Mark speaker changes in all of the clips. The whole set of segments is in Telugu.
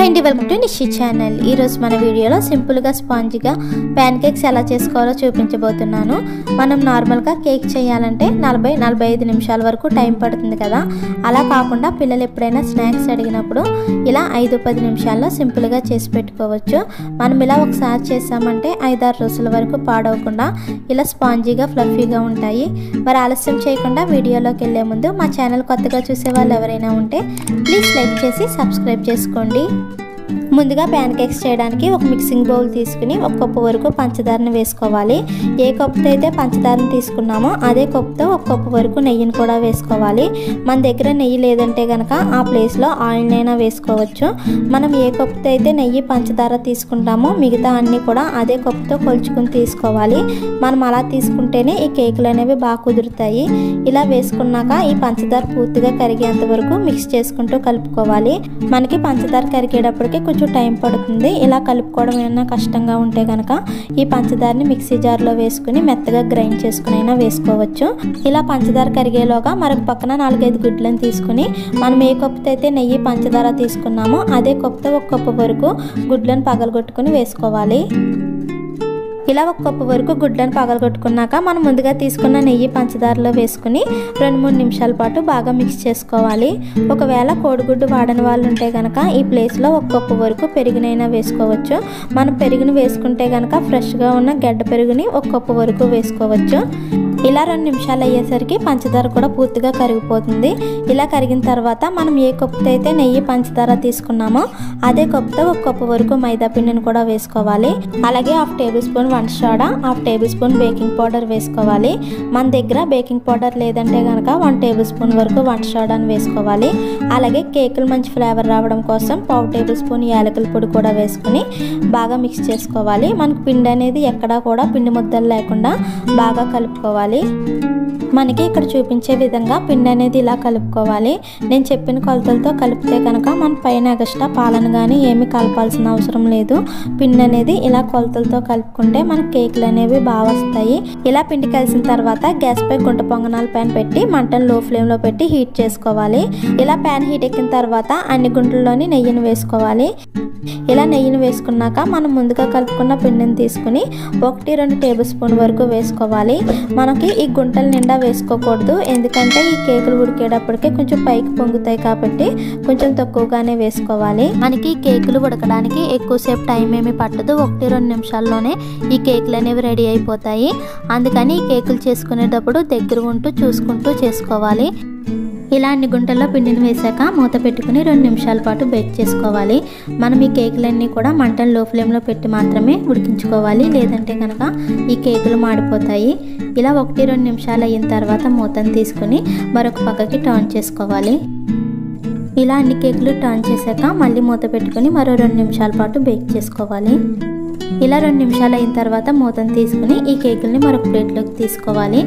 Speaker 1: హాయ్ అండి, వెల్కమ్ టు నిషి ఛానల్. ఈరోజు మన వీడియోలో సింపుల్గా స్పాంజీగా ప్యాన్ కేక్స్ ఎలా చేసుకోవాలో చూపించబోతున్నాను. మనం నార్మల్గా కేక్ చేయాలంటే 40-45 నిమిషాల వరకు టైం పడుతుంది కదా. అలా కాకుండా పిల్లలు ఎప్పుడైనా స్నాక్స్ అడిగినప్పుడు ఇలా 5-10 నిమిషాల్లో సింపుల్గా చేసి పెట్టుకోవచ్చు. మనం ఇలా ఒకసారి చేసామంటే 5-6 రోజుల వరకు పాడవకుండా ఇలా స్పాంజీగా ఫ్లఫీగా ఉంటాయి. మరి ఆలస్యం చేయకుండా వీడియోలోకి వెళ్ళే ముందు మా ఛానల్ కొత్తగా చూసే వాళ్ళు ఎవరైనా ఉంటే ప్లీజ్ లైక్ చేసి సబ్స్క్రైబ్ చేసుకోండి. ముందుగా ప్యాన్ కేక్స్ చేయడానికి ఒక మిక్సింగ్ బౌల్ తీసుకుని 1 కప్పు వరకు పంచదారని వేసుకోవాలి. ఏ కప్పుతో అయితే పంచదారని తీసుకున్నామో అదే కప్పుతో 1 కప్పు వరకు నెయ్యిని కూడా వేసుకోవాలి. మన దగ్గర నెయ్యి లేదంటే కనుక ఆ ప్లేస్లో ఆయిల్నైనా వేసుకోవచ్చు. మనం ఏ కప్పుతో అయితే నెయ్యి పంచదార తీసుకుంటామో మిగతా అన్నీ కూడా అదే కప్పుతో కొలుచుకుని తీసుకోవాలి. మనం అలా తీసుకుంటేనే ఈ కేకులు అనేవి బాగా కుదురుతాయి. ఇలా వేసుకున్నాక ఈ పంచదార పూర్తిగా కరిగేంత వరకు మిక్స్ చేసుకుంటూ కలుపుకోవాలి. మనకి పంచదార కరిగేటప్పటికి కొంచెం టైం పడుతుంది. ఇలా కలుపుకోవడం ఏమైనా కష్టంగా ఉంటే కనుక ఈ పంచదారని మిక్సీ జార్లో వేసుకుని మెత్తగా గ్రైండ్ చేసుకుని అయినా వేసుకోవచ్చు. ఇలా పంచదార కరిగేలోగా మరొక పక్కన 4-5 గుడ్లను తీసుకుని మనం ఏ కప్పుతో అయితే నెయ్యి పంచదార తీసుకున్నామో అదే కప్పుతో 1 కప్పు వరకు గుడ్లను పగలగొట్టుకుని వేసుకోవాలి. ఇలా 1 కప్పు వరకు గుడ్లను పగలగొట్టుకున్నాక మనం ముందుగా తీసుకున్న నెయ్యి పంచదారలో వేసుకుని 2-3 నిమిషాల పాటు బాగా మిక్స్ చేసుకోవాలి. ఒకవేళ కోడిగుడ్డు వాడని వాళ్ళు ఉంటే కనుక ఈ ప్లేస్లో 1 కప్పు వరకు పెరుగునైనా వేసుకోవచ్చు. మనం పెరుగుని వేసుకుంటే కనుక ఫ్రెష్గా ఉన్న గడ్డ పెరుగుని 1 కప్పు వరకు వేసుకోవచ్చు. ఇలా 2 నిమిషాలు అయ్యేసరికి పంచదార కూడా పూర్తిగా కరిగిపోతుంది. ఇలా కరిగిన తర్వాత మనం ఏ కప్పుతో అయితే నెయ్యి పంచదార తీసుకున్నామో అదే కప్పుతో 1 కప్పు వరకు మైదా పిండిని కూడా వేసుకోవాలి. అలాగే 1/2 టేబుల్ స్పూన్ వంట soda, 1/2 table spoon baking powder వేసుకోవాలి. మన దగ్గర బేకింగ్ పౌడర్ లేదంటే కనుక 1 టేబుల్ స్పూన్ వరకు వంట సోడాని వేసుకోవాలి. అలాగే కేకులు మంచి ఫ్లేవర్ రావడం కోసం 1/2 టేబుల్ స్పూన్ యాలకుల పొడి కూడా వేసుకుని బాగా మిక్స్ చేసుకోవాలి. మనకు పిండి అనేది ఎక్కడా కూడా పిండి ముద్దలు లేకుండా బాగా కలుపుకోవాలి. మనకి ఇక్కడ చూపించే విధంగా పిండి అనేది ఇలా కలుపుకోవాలి. నేను చెప్పిన కొలతలతో కలిపితే కనుక మన పైన ఎక్స్ట్రా పాలను కానీ ఏమి కలపాల్సిన అవసరం లేదు. పిండి అనేది ఇలా కొలతలతో కలుపుకుంటే మన కేకులు అనేవి బాగా వస్తాయి. ఇలా పిండి కలిసిన తర్వాత గ్యాస్ పై గుంట పొంగనాల ప్యాన్ పెట్టి మంటను లో ఫ్లేమ్లో పెట్టి హీట్ చేసుకోవాలి. ఇలా ప్యాన్ హీట్ ఎక్కిన తర్వాత అన్ని గుంటల్లోని నెయ్యిని వేసుకోవాలి. ఇలా నెయ్యిని వేసుకున్నాక మనం ముందుగా కలుపుకున్న పిండిని తీసుకుని 1-2 టేబుల్ స్పూన్ వరకు వేసుకోవాలి. మనకి ఈ గుంటల నిండా వేసుకోకూడదు, ఎందుకంటే ఈ కేకులు ఉడికేటప్పటికే కొంచెం పైకి పొంగుతాయి కాబట్టి కొంచెం తక్కువగానే వేసుకోవాలి. మనకి ఈ కేకులు ఉడకడానికి ఎక్కువసేపు టైం ఏమి పట్టదు. 1-2 నిమిషాల్లోనే ఈ కేకులు అనేవి రెడీ అయిపోతాయి. అందుకని ఈ కేకులు చేసుకునేటప్పుడు దగ్గర ఉంటూ చూసుకుంటూ చేసుకోవాలి. ఇలా అన్ని గుంటల్లో పిండిని వేసాక మూత పెట్టుకుని 2 నిమిషాల పాటు బేక్ చేసుకోవాలి. మనం ఈ కేకులన్నీ కూడా మంటను లో ఫ్లేమ్లో పెట్టి మాత్రమే ఉడికించుకోవాలి, లేదంటే కనుక ఈ కేకులు మాడిపోతాయి. ఇలా 1-2 నిమిషాలు అయిన తర్వాత మూతను తీసుకుని మరొక పక్కకి టర్న్ చేసుకోవాలి. ఇలా అన్ని కేకులు టర్న్ చేశాక మళ్ళీ మూత పెట్టుకుని మరో 2 నిమిషాల పాటు బేక్ చేసుకోవాలి. ఇలా 2 నిమిషాలు అయిన తర్వాత మూతను తీసుకుని ఈ కేకుల్ని మరొక ప్లేట్లోకి తీసుకోవాలి.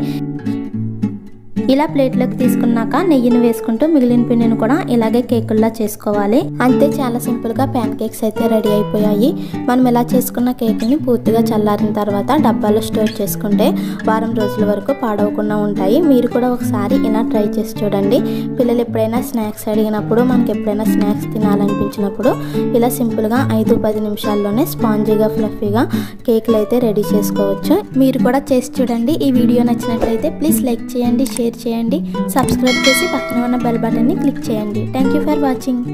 Speaker 1: ఇలా ప్లేట్లోకి తీసుకున్నాక నెయ్యిని వేసుకుంటూ మిగిలిన పిండిని కూడా ఇలాగే కేకుల్లా చేసుకోవాలి. అంతే, చాలా సింపుల్గా ప్యాన్ కేక్స్ అయితే రెడీ అయిపోయాయి. మనం ఇలా చేసుకున్న కేకుని పూర్తిగా చల్లారిన తర్వాత డబ్బాలో స్టోర్ చేసుకుంటే వారం రోజుల వరకు పాడవకుండా ఉంటాయి. మీరు కూడా ఒకసారి ఇలా ట్రై చేసి చూడండి. పిల్లలు ఎప్పుడైనా స్నాక్స్ అడిగినప్పుడు, మనకి ఎప్పుడైనా స్నాక్స్ తినాలనిపించినప్పుడు ఇలా సింపుల్గా 5-10 నిమిషాల్లోనే స్పాంజీగా ఫ్లఫీగా కేకులు అయితే రెడీ చేసుకోవచ్చు. మీరు కూడా చేసి చూడండి. ఈ వీడియో నచ్చినట్లయితే ప్లీజ్ లైక్ చేయండి, షేర్ చేయండి, సబ్స్క్రైబ్ చేసి పక్కన ఉన్న బెల్ బటన్ని క్లిక్ చేయండి. Thank you for watching.